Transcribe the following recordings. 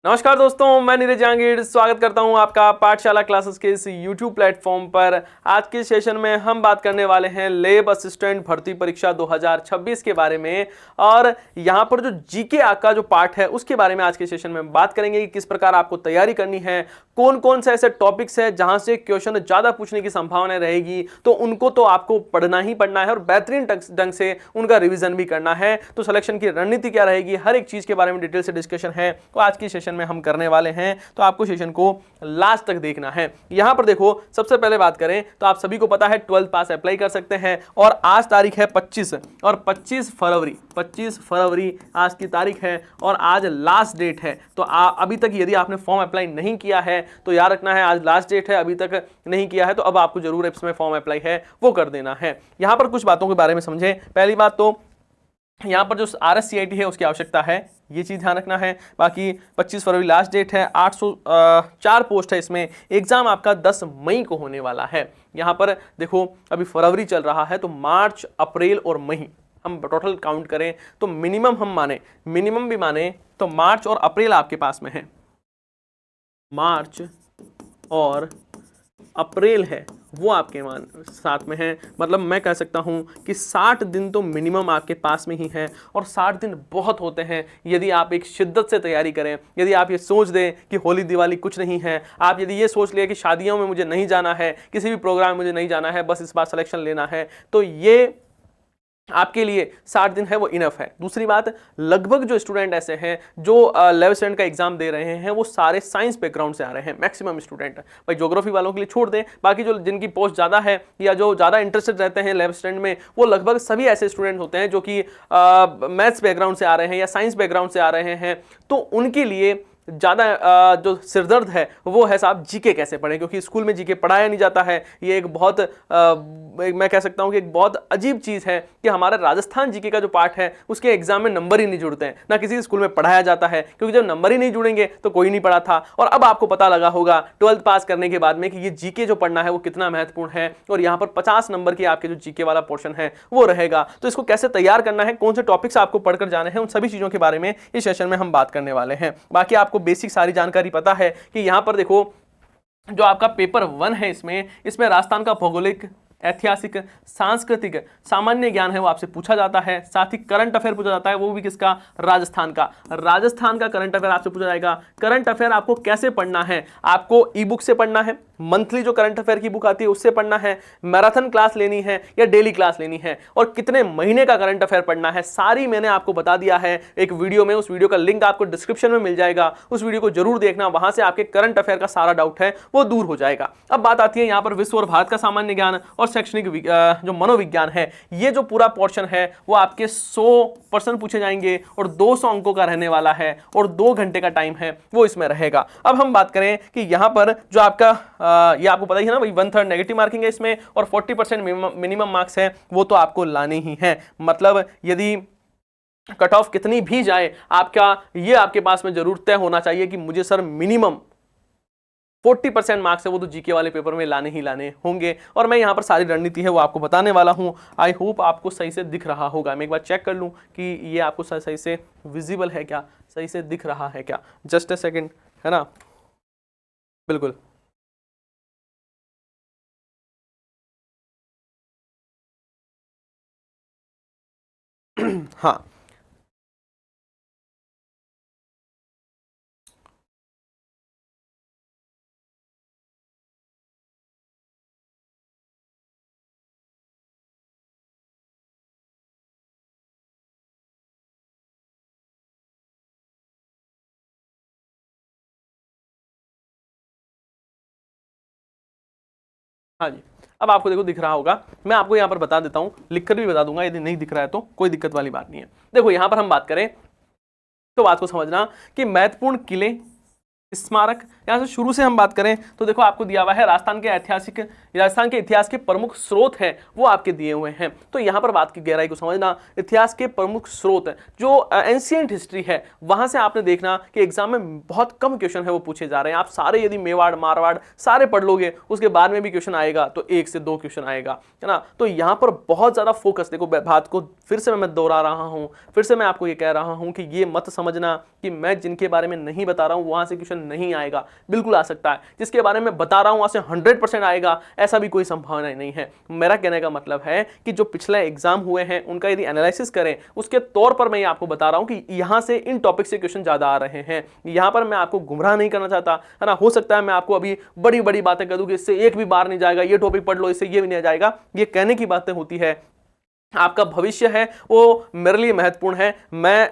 नमस्कार दोस्तों, मैं नीरज जहांगीर स्वागत करता हूं आपका पाठशाला क्लासेस के इस YouTube प्लेटफॉर्म पर। आज के सेशन में हम बात करने वाले हैं लैब असिस्टेंट भर्ती परीक्षा 2026 के बारे में। और यहां पर जो जीके का जो पार्ट है उसके बारे में आज के सेशन में बात करेंगे कि किस प्रकार आपको तैयारी करनी है, कौन कौन से ऐसे टॉपिक्स है जहां से क्वेश्चन ज्यादा पूछने की संभावना रहेगी, तो उनको तो आपको पढ़ना ही पढ़ना है और बेहतरीन ढंग से उनका रिविजन भी करना है। तो सिलेक्शन की रणनीति क्या रहेगी, हर एक चीज के बारे में डिटेल से डिस्कशन है तो आज की सेशन में हम करने वाले हैं। तो आपको सेशन को लास्ट तक देखना है। यहां पर देखो, सबसे पहले बात करें तो आप सभी को पता है 12th पास अप्लाई कर सकते हैं और आज तारीख है 25 और 25 फरवरी आज की तारीख है और आज लास्ट डेट है। तो अभी तक यदि आपने फॉर्म अप्लाई नहीं किया है तो याद रखना है, आज लास्ट डेट है, अभी तक नहीं किया है तो अब आपको जरूर इसमें फॉर्म अप्लाई है वो कर देना है। यहां पर कुछ बातों के बारे में समझें। पहली बात तो यहां पर जो RSCIT है उसकी आवश्यकता है, ये चीज ध्यान रखना है। बाकी 25 फरवरी लास्ट डेट है, 804 पोस्ट है इसमें। एग्जाम आपका 10 मई को होने वाला है। यहां पर देखो अभी फरवरी चल रहा है तो मार्च, अप्रैल और मई हम टोटल काउंट करें तो मिनिमम भी माने तो मार्च और अप्रैल आपके पास में है। मार्च और अप्रैल है वो आपके साथ में है। मतलब मैं कह सकता हूं कि 60 दिन तो मिनिमम आपके पास में ही है और 60 दिन बहुत होते हैं यदि आप एक शिद्दत से तैयारी करें। यदि आप ये सोच दें कि होली दिवाली कुछ नहीं है, आप यदि ये सोच लिए कि शादियों में मुझे नहीं जाना है, किसी भी प्रोग्राम में मुझे नहीं जाना है, बस इस बार सिलेक्शन लेना है, तो ये आपके लिए 60 दिन है वो इनफ है। दूसरी बात, लगभग जो स्टूडेंट ऐसे हैं जो लेवल स्टैंड का एग्जाम दे रहे हैं वो सारे साइंस बैकग्राउंड से आ रहे हैं, मैक्सिमम स्टूडेंट। भाई ज्योग्राफी वालों के लिए छोड़ दें, बाकी जो जिनकी पोस्ट ज़्यादा है या जो ज़्यादा इंटरेस्टेड रहते हैं लेवल स्टैंड में, वो लगभग सभी ऐसे स्टूडेंट होते हैं जो कि मैथ्स बैकग्राउंड से आ रहे हैं या साइंस बैकग्राउंड से आ रहे हैं। तो उनके लिए ज़्यादा जो सिरदर्द है वो है साहब जीके कैसे पढ़ें, क्योंकि स्कूल में जीके पढ़ाया नहीं जाता है। ये एक बहुत मैं कह सकता हूँ कि एक बहुत अजीब चीज़ है कि हमारा राजस्थान जीके का जो पार्ट है उसके एग्जाम में नंबर ही नहीं जुड़ते हैं, ना किसी स्कूल में पढ़ाया जाता है, क्योंकि जब नंबर ही नहीं जुड़ेंगे तो कोई नहीं पढ़ा था। और अब आपको पता लगा होगा 12th पास करने के बाद में कि ये जीके जो पढ़ना है वो कितना महत्वपूर्ण है और यहाँ पर 50 नंबर की आपके जो जीके वाला पोर्शन है वो रहेगा। तो इसको कैसे तैयार करना है, कौन से टॉपिक्स आपको पढ़कर जाने हैं, उन सभी चीज़ों के बारे में इस सेशन में हम बात करने वाले हैं। बाकी आपको बेसिक सारी जानकारी पता है कि यहां पर देखो जो आपका पेपर 1 है इसमें राजस्थान का भौगोलिक, ऐतिहासिक, सांस्कृतिक, सामान्य ज्ञान है वो आपसे पूछा जाता है। साथ ही करंट अफेयर पूछा जाता है, वो भी किसका, राजस्थान का करंट अफेयर आपसे पूछा जाएगा। करंट अफेयर आपको कैसे पढ़ना है, आपको ई बुक से पढ़ना है, मंथली जो करंट अफेयर की बुक आती है उससे पढ़ना है, मैराथन क्लास लेनी है या डेली क्लास लेनी है, और कितने महीने का करंट अफेयर पढ़ना है, सारी मैंने आपको बता दिया है एक वीडियो में। उस वीडियो का लिंक आपको डिस्क्रिप्शन में मिल जाएगा, उस वीडियो को जरूर देखना, वहां से आपके करंट अफेयर का सारा डाउट है वो दूर हो जाएगा। अब बात आती है यहाँ पर विश्व और भारत का सामान्य ज्ञान और शैक्षणिक जो मनोविज्ञान है, ये जो पूरा पोर्शन है वो आपके 100% पूछे जाएंगे और 200 अंकों का रहने वाला है और 2 घंटे का टाइम है वो इसमें रहेगा। अब हम बात करें कि यहाँ पर जो आपका ये आपको पता ही है ना भाई, 1/3 नेगेटिव मार्किंग है इसमें और 40% मिनिमम मार्क्स है वो तो आपको लाने ही है। मतलब यदि कट ऑफ कितनी भी जाए, आपका ये आपके पास में जरूर तय होना चाहिए कि मुझे सर मिनिमम 40% मार्क्स है वो तो जीके वाले पेपर में लाने ही लाने होंगे। और मैं यहाँ पर सारी रणनीति है वो आपको बताने वाला हूँ। आई होप आपको सही से दिख रहा होगा। मैं एक बार चेक कर लूँ कि ये आपको सही से विजिबल है क्या, सही से दिख रहा है क्या। जस्ट ए सेकेंड, है ना, बिल्कुल। हाँ, हाँ जी, अब आपको देखो दिख रहा होगा। मैं आपको यहाँ पर बता देता हूँ, लिखकर भी बता दूंगा, यदि नहीं दिख रहा है तो कोई दिक्कत वाली बात नहीं है। देखो यहाँ पर हम बात करें तो बात को समझना कि महत्वपूर्ण किले स्मारक, यहाँ से शुरू से हम बात करें तो देखो आपको दिया हुआ है राजस्थान के इतिहास के प्रमुख स्रोत हैं वो आपके दिए हुए हैं। तो यहाँ पर बात की गहराई को समझना, इतिहास के प्रमुख स्रोत जो एंशिएंट हिस्ट्री है वहां से आपने देखना कि एग्जाम में बहुत कम क्वेश्चन है वो पूछे जा रहे हैं। आप सारे यदि मेवाड़ मारवाड़ सारे पढ़ लोगे उसके बाद में भी क्वेश्चन आएगा तो 1 से 2 क्वेश्चन आएगा, है ना। तो यहाँ पर बहुत ज्यादा फोकस, देखो बात को फिर से मैं दोहरा रहा हूँ, फिर से मैं आपको ये कह रहा हूँ कि ये मत समझना कि मैं जिनके बारे में नहीं बता रहा हूँ वहां से क्वेश्चन नहीं आएगा, बिल्कुल आ सकता है। जिसके बारे में बता रहा हूं वहां से 100% आएगा ऐसा भी कोई संभावना नहीं है। मेरा कहने का मतलब है कि जो पिछले एग्जाम हुए हैं उनका यदि एनालिसिस करें उसके तौर पर मैं आपको बता रहा हूं कि यहां से इन टॉपिक से क्वेश्चन ज्यादा आ रहे हैं। यहां पर मैं आपको गुमराह नहीं करना चाहता, है ना। हो सकता है मैं आपको अभी बड़ी बड़ी बातें कर दूं कि इससे एक भी बार नहीं जाएगा, ये टॉपिक पढ़ लो इससे ये भी नहीं जाएगा, ये कहने की बातें होती है। आपका भविष्य है वो मेरे लिए महत्वपूर्ण है। मैं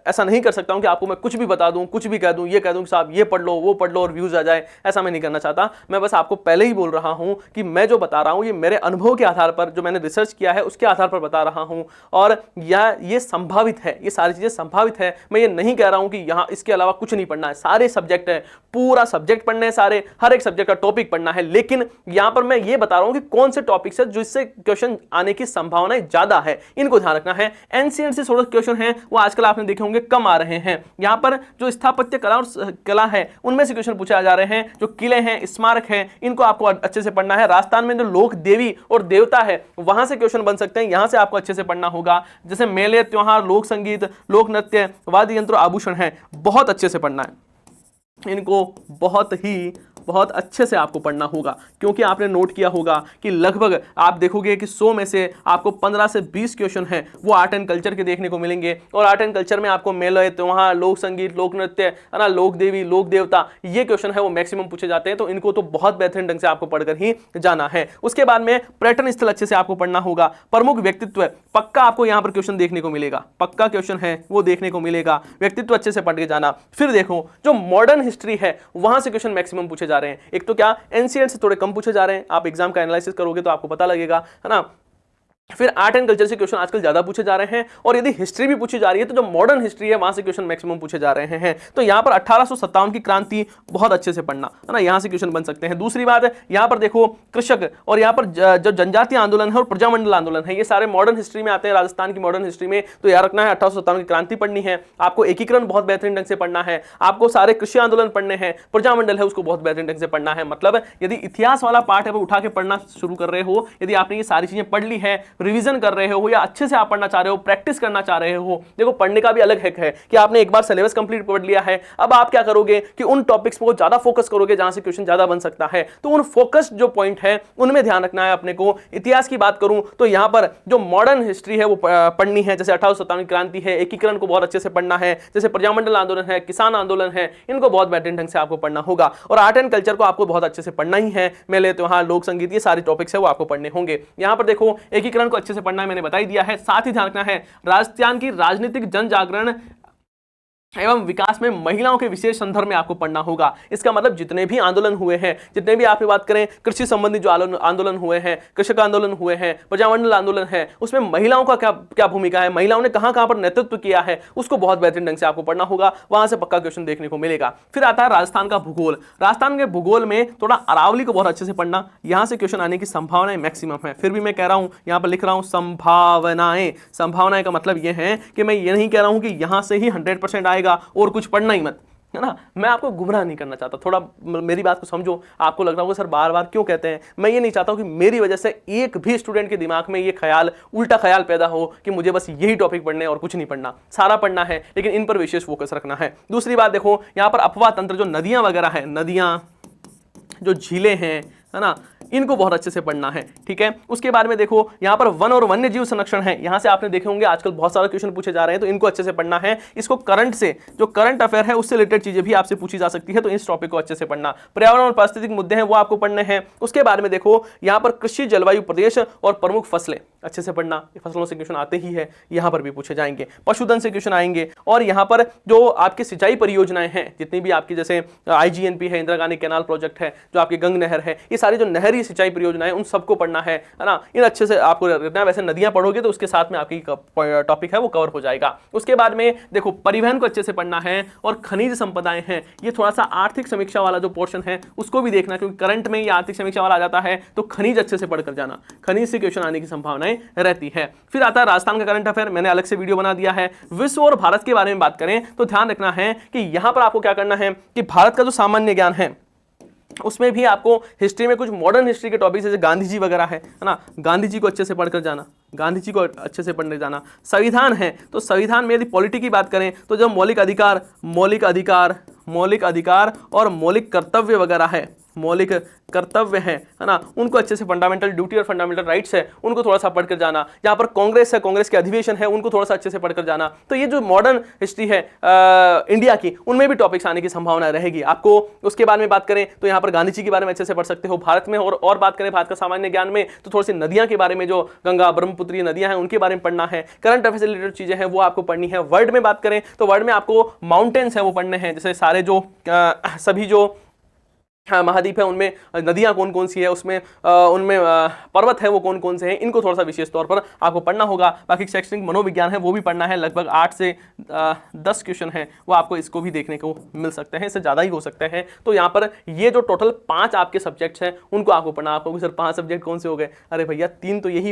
ऐसा नहीं कर सकता हूं कि आपको मैं कुछ भी बता दूं, कुछ भी कह दूं, ये कह दूं कि साहब ये पढ़ लो वो पढ़ लो और व्यूज आ जाए, ऐसा मैं नहीं करना चाहता। मैं बस आपको पहले ही बोल रहा हूं कि मैं जो बता रहा हूं ये मेरे अनुभव के आधार पर, जो मैंने रिसर्च किया है उसके आधार पर बता रहा हूं। और ये संभावित है, ये सारी चीजें संभावित है। मैं ये नहीं कह रहा हूं कि यहां इसके अलावा कुछ नहीं पढ़ना है, सारे सब्जेक्ट है, पूरा सब्जेक्ट पढ़ने हैं, सारे हर एक सब्जेक्ट का टॉपिक पढ़ना है। लेकिन यहां पर मैं ये बता रहा हूं कि कौन से टॉपिक है जिससे क्वेश्चन आने की संभावना ज्यादा है, इनको ध्यान रखना है। एंशिएंट से थोड़े क्वेश्चन हैं वो आजकल आपने देखे होंगे कम आ रहे हैं। यहां पर जो स्थापत्य कला और कला है उनमें से क्वेश्चन पूछे जा रहे हैं। जो किले हैं, स्मारक हैं, इनको आपको अच्छे से पढ़ना है। राजस्थान में जो लोक देवी और देवता है वहां से क्वेश्चन बन सकते हैं, यहां से आपको अच्छे से पढ़ना होगा। जैसे मेले, त्योहार, लोक संगीत, लोक नृत्य, वाद्य यंत्र, आभूषण है, बहुत अच्छे से पढ़ना है। इनको बहुत अच्छे से आपको पढ़ना होगा, क्योंकि आपने नोट किया होगा कि लगभग आप देखोगे कि 100 में से आपको 15 से 20 क्वेश्चन हैं वो आर्ट एंड कल्चर के देखने को मिलेंगे। और आर्ट एंड कल्चर में आपको मेले, त्योहार, लोक संगीत, लोक नृत्य, है ना, लोक देवी, लोक देवता, ये क्वेश्चन है वो मैक्सिमम पूछे जाते हैं। तो इनको तो बहुत बेहतरीन ढंग से आपको पढ़कर ही जाना है। उसके बाद में पर्यटन स्थल अच्छे से आपको पढ़ना होगा। प्रमुख व्यक्तित्व पक्का आपको यहां पर क्वेश्चन देखने को मिलेगा, पक्का क्वेश्चन है वो देखने को मिलेगा। व्यक्तित्व अच्छे से पढ़ के जाना। फिर देखो जो मॉडर्न हिस्ट्री है वहां से क्वेश्चन मैक्सिमम पूछे जा रहे हैं। एक तो क्या एनसीईआरटी से थोड़े कम पूछे जा रहे हैं, आप एग्जाम का एनालिसिस करोगे तो आपको पता लगेगा, है ना। फिर आर्ट एंड कल्चर से क्वेश्चन आजकल ज्यादा पूछे जा रहे हैं। और यदि हिस्ट्री भी पूछी जा रही है तो जो मॉडर्न हिस्ट्री है वहां से क्वेश्चन मैक्सिमम पूछे जा रहे हैं। तो यहां पर 1857 की क्रांति बहुत अच्छे से पढ़ना, है ना, यहां से क्वेश्चन बन सकते हैं। दूसरी बात, यहां पर देखो कृषक और यहां पर जो जनजातीय आंदोलन है और प्रजामंडल आंदोलन है, ये सारे मॉडर्न हिस्ट्री में आते हैं, राजस्थान की मॉडर्न हिस्ट्री में। तो याद रखना है 1857 की क्रांति पढ़नी है आपको, एकीकरण बहुत बेहतरीन ढंग से पढ़ना है आपको, सारे कृषि आंदोलन पढ़ने हैं, प्रजामंडल है उसको बहुत बेहतरीन ढंग से पढ़ना है। मतलब यदि इतिहास वाला पार्ट है वो उठा के पढ़ना शुरू कर रहे हो, यदि आपने ये सारी चीजें पढ़ ली है, रिविजन कर रहे हो या अच्छे से आप पढ़ना चाह रहे हो, प्रैक्टिस करना चाह रहे हो। देखो पढ़ने का भी अलग हैक है कि आपने एक बार सिलेबस कंप्लीट पढ़ लिया है, अब आप क्या करोगे कि उन टॉपिक्स को ज्यादा फोकस करोगे जहां से क्वेश्चन ज्यादा बन सकता है। तो उन फोकस्ड जो पॉइंट है उनमें ध्यान रखना है अपने को। इतिहास की बात करूं तो यहां पर जो मॉडर्न हिस्ट्री है वो पढ़नी है, जैसे 1857 की क्रांति है, एकीकरण को बहुत अच्छे से पढ़ना है, जैसे प्रजामंडल आंदोलन है, किसान आंदोलन है, इनको बहुत बेहतरीन ढंग से आपको पढ़ना होगा। और आर्ट एंड कल्चर को आपको बहुत अच्छे से पढ़ना ही है, मेले, त्योहार, लोक संगीत, ये सारे टॉपिक्स है वो आपको पढ़ने होंगे। यहां पर देखो एकीकरण को अच्छे से पढ़ना है, मैंने बता ही दिया है। साथ ही ध्यान रखना है राजस्थान की राजनीतिक जन जागरण एवं विकास में महिलाओं के विशेष संदर्भ में आपको पढ़ना होगा। इसका मतलब जितने भी आंदोलन हुए हैं, जितने भी आपकी बात करें कृषि संबंधी जो आंदोलन हुए हैं, कृषक आंदोलन हुए हैं, प्रजामंडल आंदोलन है, उसमें महिलाओं का क्या भूमिका है, महिलाओं ने कहां कहां पर नेतृत्व किया है, उसको बहुत बेहतरीन ढंग से आपको पढ़ना होगा। वहां से पक्का क्वेश्चन देखने को मिलेगा। फिर आता है राजस्थान का भूगोल। राजस्थान के भूगोल में थोड़ा अरावली को बहुत अच्छे से पढ़ना, यहां से क्वेश्चन आने की संभावनाएं मैक्सिमम है। फिर भी मैं कह रहा हूं, यहां पर लिख रहा हूं संभावनाएं। संभावनाएं का मतलब यह है कि मैं ये नहीं कह रहा हूं कि यहां से ही 100% आएगा और कुछ पढ़ना ही मत, है ना। मैं आपको गुमराह नहीं करना चाहता, थोड़ा मेरी बात को समझो। आपको लग रहा होगा सर बार बार क्यों कहते हैं, मैं ये नहीं चाहता हूं कि मेरी वजह से एक भी स्टूडेंट के दिमाग में ये ख्याल, उल्टा ख्याल पैदा हो कि मुझे बस यही टॉपिक पढ़ने और कुछ नहीं पढ़ना। सारा पढ़ना है लेकिन इन पर विशेष फोकस रखना है। दूसरी बात देखो, यहां पर अफवाह तंत्र, जो नदियां वगैरह है, नदियां, जो झीलें हैं, है ना, इनको बहुत अच्छे से पढ़ना है, ठीक है। उसके बाद में देखो यहां पर वन और वन्य जीव संरक्षण है, यहां से आपने देखे होंगे आजकल बहुत सारे क्वेश्चन पूछे जा रहे हैं, तो इनको अच्छे से पढ़ना है। इसको करंट से, जो करंट अफेयर है उससे रिलेटेड चीजें भी आपसे पूछी जा सकती है, तो इस टॉपिक को अच्छे से पढ़ना। पर्यावरण और पारिस्थितिक मुद्दे हैं वो आपको पढ़ने हैं। उसके बाद में देखो यहां पर कृषि, जलवायु, प्रदेश और प्रमुख फसलें, अच्छे से पढ़ना, फसलों से क्वेश्चन आते ही है, यहाँ पर भी पूछे जाएंगे। पशुधन से क्वेश्चन आएंगे, और यहाँ पर जो आपकी सिंचाई परियोजनाएं हैं जितनी भी आपकी, जैसे IGNP है, इंदिरा गांधी कैनाल प्रोजेक्ट है, जो आपकी गंग नहर है, ये सारी जो नहरी सिंचाई परियोजनाएं उन सबको पढ़ना है ना, इन अच्छे से आपको रखना। वैसे नदियां पढ़ोगे तो उसके साथ में आपकी टॉपिक है वो कवर हो जाएगा। उसके बाद में देखो परिवहन को अच्छे से पढ़ना है, और खनिज संपदाएं हैं, ये थोड़ा सा आर्थिक समीक्षा वाला जो पोर्शन है उसको भी देखना, क्योंकि करंट में ये आर्थिक समीक्षा वाला आ जाता है, तो खनिज अच्छे से पढ़कर जाना, खनिज से क्वेश्चन आने की संभावनाएं रहती है। फिर आता है राजस्थान का करंट अफेयर, मैंने अलग से वीडियो बना दिया है। विश्व और भारत के बारे में बात करें तो ध्यान रखना है कि यहां पर आपको क्या करना है कि भारत का जो सामान्य ज्ञान है उसमें भी आपको हिस्ट्री में कुछ मॉडर्न हिस्ट्री के टॉपिक जैसे गांधी जी वगैरह है ना, गांधी जी को अच्छे से पढ़कर जाना, गांधी जी को अच्छे से पढ़ने जाना। संविधान है तो संविधान में यदि पॉलिटी की बात करें तो जो मौलिक अधिकार और मौलिक कर्तव्य वगैरह है, मौलिक कर्तव्य है ना, उनको अच्छे से, फंडामेंटल ड्यूटी और फंडामेंटल राइट्स है उनको थोड़ा सा पढ़कर जाना। यहाँ पर कांग्रेस है, कांग्रेस के अधिवेशन है, उनको थोड़ा सा अच्छे से पढ़कर जाना। तो ये जो मॉडर्न हिस्ट्री है इंडिया की, उनमें भी टॉपिक्स आने की संभावना रहेगी आपको। उसके बारे में बात करें तो यहाँ पर गांधी जी के बारे में अच्छे से पढ़ सकते हो भारत में। और बात करें भारत का सामान्य ज्ञान में तो थोड़ी सी नदियां के बारे में, जो गंगा ब्रह्मपुत्र नदियां हैं उनके बारे में पढ़ना है। करंट अफेयर से रिलेटेड चीजें हैं वो आपको पढ़नी है। वर्ल्ड में बात करें तो वर्ल्ड में आपको माउंटेन्स है वो पढ़ने हैं, जैसे सारे जो सभी जो महाद्वीप है उनमें नदियां कौन कौन सी है, उसमें उनमें पर्वत है वो कौन कौन से हैं, इनको थोड़ा सा विशेष तौर पर आपको पढ़ना होगा। बाकी शैक्षणिक मनोविज्ञान है वो भी पढ़ना है, लगभग 8 से 10 क्वेश्चन है वो आपको इसको भी देखने को मिल सकते हैं, इससे ज़्यादा ही हो सकते हैं। तो यहाँ पर ये जो टोटल 5 आपके सब्जेक्ट्स हैं उनको आपको पढ़ना। आपको सर 5 सब्जेक्ट कौन से हो गए? अरे भैया 3 तो यही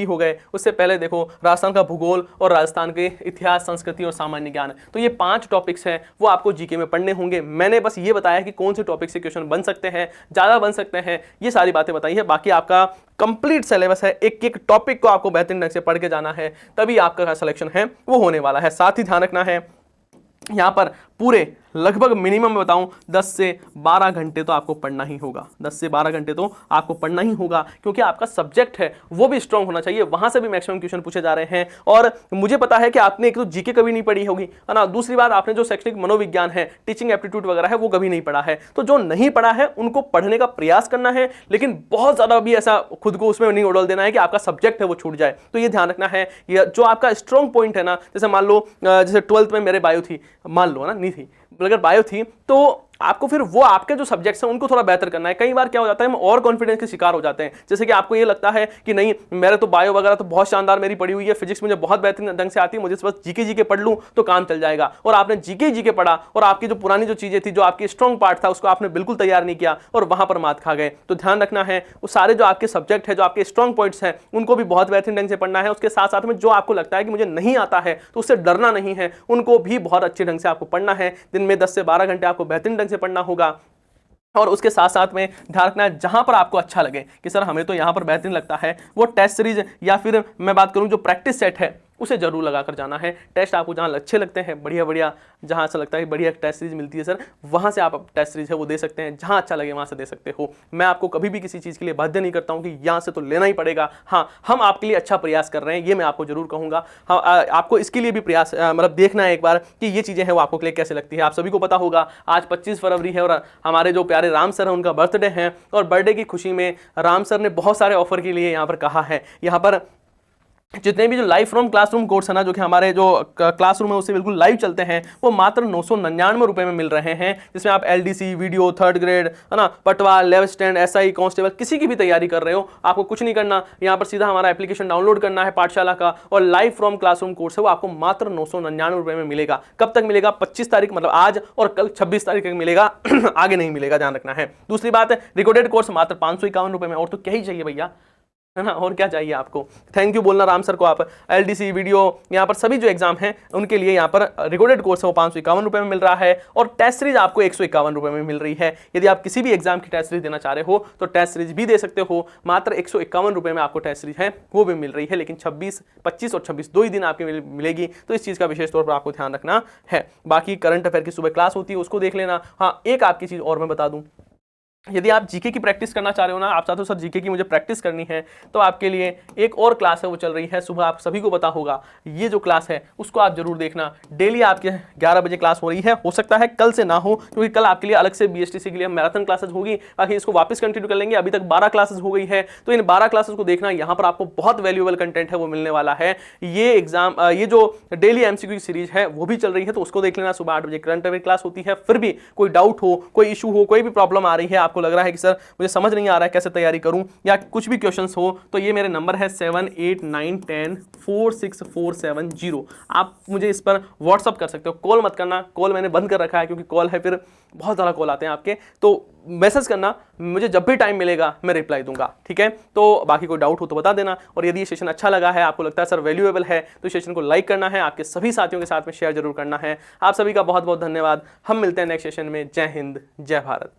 हो गए। उससे पहले देखो राजस्थान का भूगोल और राजस्थान के इतिहास, संस्कृति और सामान्य ज्ञान। तो ये 5 टॉपिक्स हैं वो आपको जीके में पढ़ने होंगे। मैंने बस ये बताया कि कौन से टॉपिक से क्वेश्चन बन सकते हैं, ज्यादा बन सकते हैं, ये सारी बातें बताई है। बाकी आपका कंप्लीट सिलेबस है, एक एक टॉपिक को आपको बेहतरीन ढंग से पढ़ के जाना है, तभी आपका सिलेक्शन है वो होने वाला है। साथ ही ध्यान रखना है यहां पर पूरे लगभग मिनिमम बताऊं 10 से 12 घंटे तो आपको पढ़ना ही होगा। 10 से 12 घंटे तो आपको पढ़ना ही होगा, क्योंकि आपका सब्जेक्ट है वो भी स्ट्रांग होना चाहिए। वहां से भी मैक्सिमम क्वेश्चन पूछे जा रहे हैं। और मुझे पता है कि आपने एक तो जीके कभी नहीं पढ़ी होगी, है ना। दूसरी बात, आपने जो शैक्षणिक मनोविज्ञान है, टीचिंग एप्टीट्यूड वगैरह है, वो कभी नहीं पढ़ा है। तो जो नहीं पढ़ा है उनको पढ़ने का प्रयास करना है, लेकिन बहुत ज्यादा भी ऐसा खुद को उसमें नहीं उड़ल देना है कि आपका सब्जेक्ट है वो छूट जाए। तो ये ध्यान रखना है, जो आपका स्ट्रॉन्ग पॉइंट है ना, जैसे मान लो जैसे 12th में मेरे बायो थी, मान लो ना, नहीं थी, अगर बायो थी तो आपको फिर वो आपके जो सब्जेक्ट्स हैं उनको थोड़ा बेहतर करना है। कई बार क्या हो जाता है, हम और कॉन्फिडेंस के शिकार हो जाते हैं। जैसे कि आपको ये लगता है कि नहीं, मेरे तो बायो वगैरह तो बहुत शानदार मेरी पढ़ी हुई है, फिजिक्स मुझे बहुत बेहतरीन ढंग से आती है, मुझे बस जीके पढ़ लूं तो काम चल जाएगा। और आपने जीके पढ़ा और आपकी जो पुरानी जो चीजें थी, जो आपकी स्ट्रॉन्ग पार्ट था, उसको आपने बिल्कुल तैयार नहीं किया और वहां पर मात खा गए। तो ध्यान रखना है, वो सारे जो आपके सब्जेक्ट है, जो आपके स्ट्रॉन्ग पॉइंट्स हैं, उनको भी बहुत बेहतरीन ढंग से पढ़ना है। उसके साथ साथ में जो आपको लगता है कि मुझे नहीं आता है तो उससे डरना नहीं है, उनको भी बहुत अच्छे ढंग से आपको पढ़ना है। दिन में 10 से 12 घंटे आपको बेहतरीन ढंग से पढ़ना होगा। और उसके साथ साथ में ध्यान रखना है, जहां पर आपको अच्छा लगे कि सर हमें तो यहां पर बेहतरीन लगता है, वो टेस्ट सीरीज या फिर मैं बात करूं जो प्रैक्टिस सेट है उसे जरूर लगाकर जाना है। टेस्ट आपको जहां अच्छे लगते हैं, बढ़िया जहां ऐसा लगता है बढ़िया टेस्ट सीरीज मिलती है सर, वहां से आप टेस्ट सीरीज है वो दे सकते हैं। जहां अच्छा लगे वहां से दे सकते हो। मैं आपको कभी भी किसी चीज के लिए बाध्य नहीं करता हूं कि यहां से तो लेना ही पड़ेगा। हाँ, हम आपके लिए अच्छा प्रयास कर रहे हैं, ये मैं आपको जरूर कहूंगा। हाँ, आपको इसके लिए भी प्रयास मतलब देखना है एक बार कि ये चीजें हैं वो आपको क्लिक कैसे लगती है। आप सभी को पता होगा आज 25 फरवरी है और हमारे जो प्यारे राम सर है उनका बर्थडे है, और बर्थडे की खुशी में राम सर ने बहुत सारे ऑफर के लिए यहाँ पर कहा है। यहाँ पर जितने भी जो लाइव फ्रॉम क्लासरूम कोर्स है ना, जो कि हमारे जो क्लासरूम है उससे बिल्कुल लाइव चलते हैं, वो मात्र 999 रुपए में मिल रहे हैं, जिसमें आप LDC, वीडियो, 3rd ग्रेड, है ना, पटवार, लेवल स्टैंड, SI, कांस्टेबल, किसी की भी तैयारी कर रहे हो, आपको कुछ नहीं करना, यहाँ पर सीधा हमारा एप्लीकेशन डाउनलोड करना है पाठशाला का, और लाइव फ्रॉम क्लासरूम कोर्स है वो आपको मात्र 999 रुपए में मिलेगा। कब तक मिलेगा? 25 तारीख, मतलब आज, और कल 26 तारीख तक मिलेगा। आगे नहीं मिलेगा, ध्यान रखना है। दूसरी बात है, रिकॉर्डेड कोर्स मात्र 551 रुपए में, और तो क्या ही चाहिए भैया, है ना, और क्या चाहिए आपको। थैंक यू बोलना राम सर को आप। LDC, वीडियो, यहाँ पर सभी जो एग्जाम हैं उनके लिए यहाँ पर रिकॉर्डेड कोर्स है वो 551 रुपए में मिल रहा है, और टेस्ट सीरीज आपको 151 रुपए में मिल रही है। यदि आप किसी भी एग्जाम की टेस्ट सीरीज देना चाह रहे हो तो टेस्ट सीरीज भी दे सकते हो, मात्र 151 रुपए में आपको टेस्ट सीरीज है वो भी मिल रही है। लेकिन 25 और 26 दो ही दिन आपकी मिलेगी, तो इस चीज का विशेष तौर पर आपको ध्यान रखना है। बाकी करंट अफेयर की सुबह क्लास होती है, उसको देख लेना। हाँ, एक आपकी चीज और मैं बता दूं, यदि आप जीके की प्रैक्टिस करना चाह रहे हो ना, आप चाहते हो सर जीके की मुझे प्रैक्टिस करनी है, तो आपके लिए एक और क्लास है वो चल रही है सुबह, आप सभी को पता होगा। ये जो क्लास है उसको आप जरूर देखना। डेली आपके 11 बजे क्लास हो रही है। हो सकता है कल से ना हो, क्योंकि कल आपके लिए अलग से बीएसटीसी के लिए मैराथन क्लासेस होगी, बाकी इसको वापस कंटिन्यू कर लेंगे। अभी तक 12 क्लासेस हो गई है, तो इन 12 क्लासेस को देखना। यहाँ पर आपको बहुत वैल्यूएबल कंटेंट है वो मिलने वाला है। ये एग्जाम, ये जो डेली एमसीक्यू की सीरीज है वो भी चल रही है, तो उसको देख लेना। सुबह 8 बजे करंट अफेयर क्लास होती है। फिर भी कोई डाउट हो, कोई इशू हो, कोई भी प्रॉब्लम आ रही है, आपको लग रहा है कि सर मुझे समझ नहीं आ रहा है कैसे तैयारी करूं, या कुछ भी क्वेश्चंस हो, तो ये मेरे नंबर है 7891046470। आप मुझे इस पर व्हाट्सअप कर सकते हो। कॉल मत करना, कॉल मैंने बंद कर रखा है, क्योंकि कॉल है फिर बहुत ज़्यादा कॉल आते हैं आपके। तो मैसेज करना, मुझे जब भी टाइम मिलेगा मैं रिप्लाई दूंगा, ठीक है। तो बाकी कोई डाउट हो तो बता देना। और यदि ये सेशन अच्छा लगा है, आपको लगता है सर वैल्यूएबल है, तो इस सेशन को लाइक करना है, आपके सभी साथियों के साथ में शेयर जरूर करना है। आप सभी का बहुत बहुत धन्यवाद। हम मिलते हैं नेक्स्ट सेशन में। जय हिंद, जय भारत।